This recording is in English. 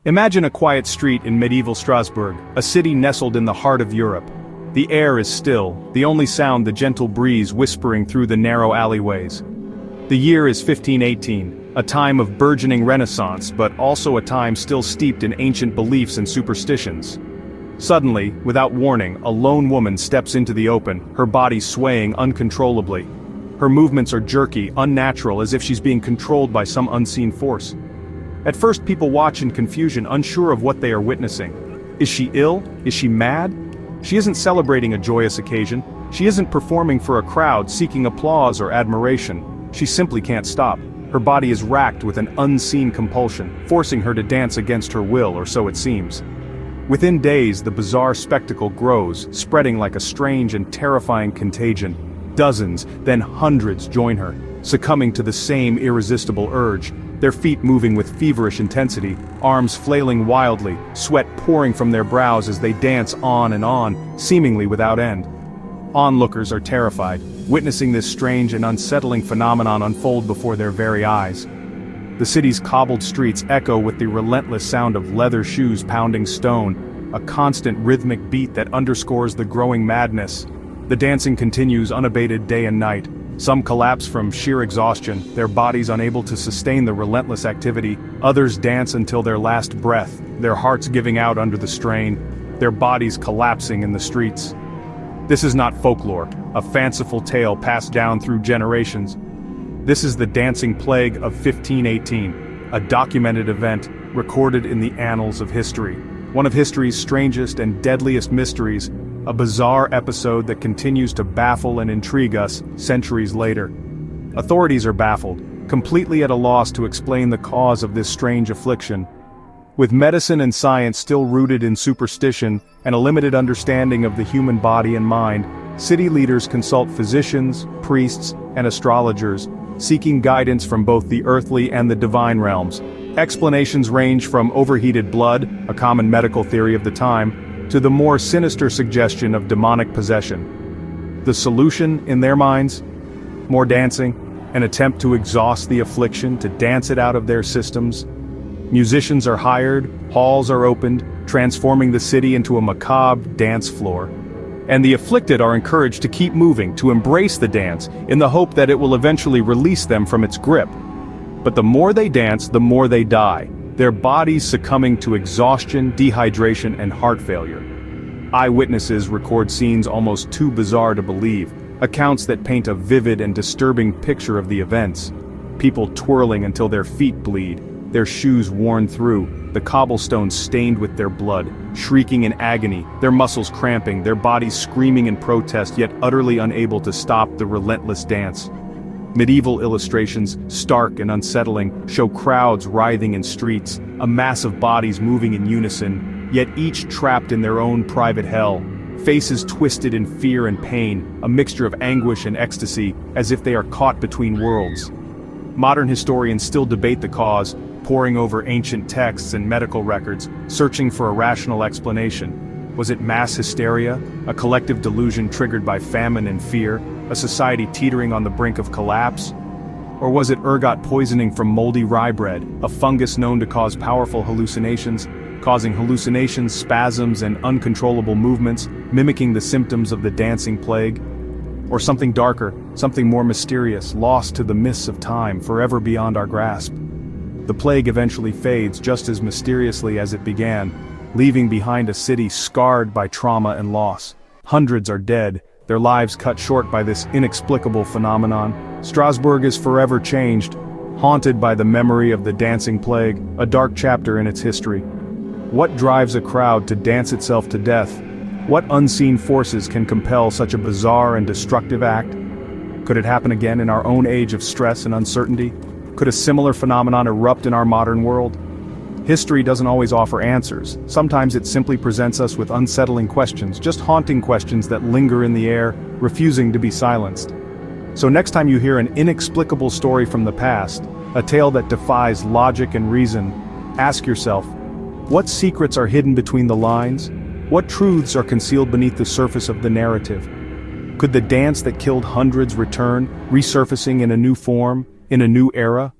Imagine a quiet street in medieval Strasbourg, a city nestled in the heart of Europe. The air is still, the only sound the gentle breeze whispering through the narrow alleyways. The year is 1518, a time of burgeoning renaissance but also a time still steeped in ancient beliefs and superstitions. Suddenly, without warning, a lone woman steps into the open, her body swaying uncontrollably. Her movements are jerky, unnatural, as if she's being controlled by some unseen force. At first people watch in confusion, unsure of what they are witnessing. Is she ill? Is she mad? She isn't celebrating a joyous occasion. She isn't performing for a crowd seeking applause or admiration. She simply can't stop. Her body is racked with an unseen compulsion, forcing her to dance against her will, or so it seems. Within days, the bizarre spectacle grows, spreading like a strange and terrifying contagion. Dozens, then hundreds join her, succumbing to the same irresistible urge. Their feet moving with feverish intensity, arms flailing wildly, sweat pouring from their brows as they dance on and on, seemingly without end. Onlookers are terrified, witnessing this strange and unsettling phenomenon unfold before their very eyes. The city's cobbled streets echo with the relentless sound of leather shoes pounding stone, a constant rhythmic beat that underscores the growing madness. The dancing continues unabated day and night. Some collapse from sheer exhaustion, their bodies unable to sustain the relentless activity. Others dance until their last breath, their hearts giving out under the strain, their bodies collapsing in the streets. This is not folklore, a fanciful tale passed down through generations. This is the dancing plague of 1518, a documented event recorded in the annals of history. One of history's strangest and deadliest mysteries, a bizarre episode that continues to baffle and intrigue us centuries later. Authorities are baffled, completely at a loss to explain the cause of this strange affliction. With medicine and science still rooted in superstition and a limited understanding of the human body and mind, city leaders consult physicians, priests, and astrologers, seeking guidance from both the earthly and the divine realms. Explanations range from overheated blood, a common medical theory of the time, to the more sinister suggestion of demonic possession. The solution, in their minds? More dancing, an attempt to exhaust the affliction, to dance it out of their systems. Musicians are hired, halls are opened, transforming the city into a macabre dance floor. And the afflicted are encouraged to keep moving, to embrace the dance, in the hope that it will eventually release them from its grip. But the more they dance, the more they die, their bodies succumbing to exhaustion, dehydration, and heart failure. Eyewitnesses record scenes almost too bizarre to believe, accounts that paint a vivid and disturbing picture of the events. People twirling until their feet bleed, their shoes worn through, the cobblestones stained with their blood, shrieking in agony, their muscles cramping, their bodies screaming in protest yet utterly unable to stop the relentless dance. Medieval illustrations, stark and unsettling, show crowds writhing in streets, a mass of bodies moving in unison, yet each trapped in their own private hell. Faces twisted in fear and pain, a mixture of anguish and ecstasy, as if they are caught between worlds. Modern historians still debate the cause, poring over ancient texts and medical records, searching for a rational explanation. Was it mass hysteria, a collective delusion triggered by famine and fear, a society teetering on the brink of collapse? Or was it ergot poisoning from moldy rye bread, a fungus known to cause powerful hallucinations, causing hallucinations, spasms, and uncontrollable movements, mimicking the symptoms of the dancing plague? Or something darker, something more mysterious, lost to the mists of time, forever beyond our grasp? The plague eventually fades just as mysteriously as it began, leaving behind a city scarred by trauma and loss. Hundreds are dead, their lives cut short by this inexplicable phenomenon. Strasbourg is forever changed, haunted by the memory of the dancing plague, a dark chapter in its history. What drives a crowd to dance itself to death? What unseen forces can compel such a bizarre and destructive act? Could it happen again in our own age of stress and uncertainty? Could a similar phenomenon erupt in our modern world? History doesn't always offer answers. Sometimes it simply presents us with unsettling questions, just haunting questions that linger in the air, refusing to be silenced. So next time you hear an inexplicable story from the past, a tale that defies logic and reason, ask yourself, what secrets are hidden between the lines? What truths are concealed beneath the surface of the narrative? Could the dance that killed hundreds return, resurfacing in a new form, in a new era?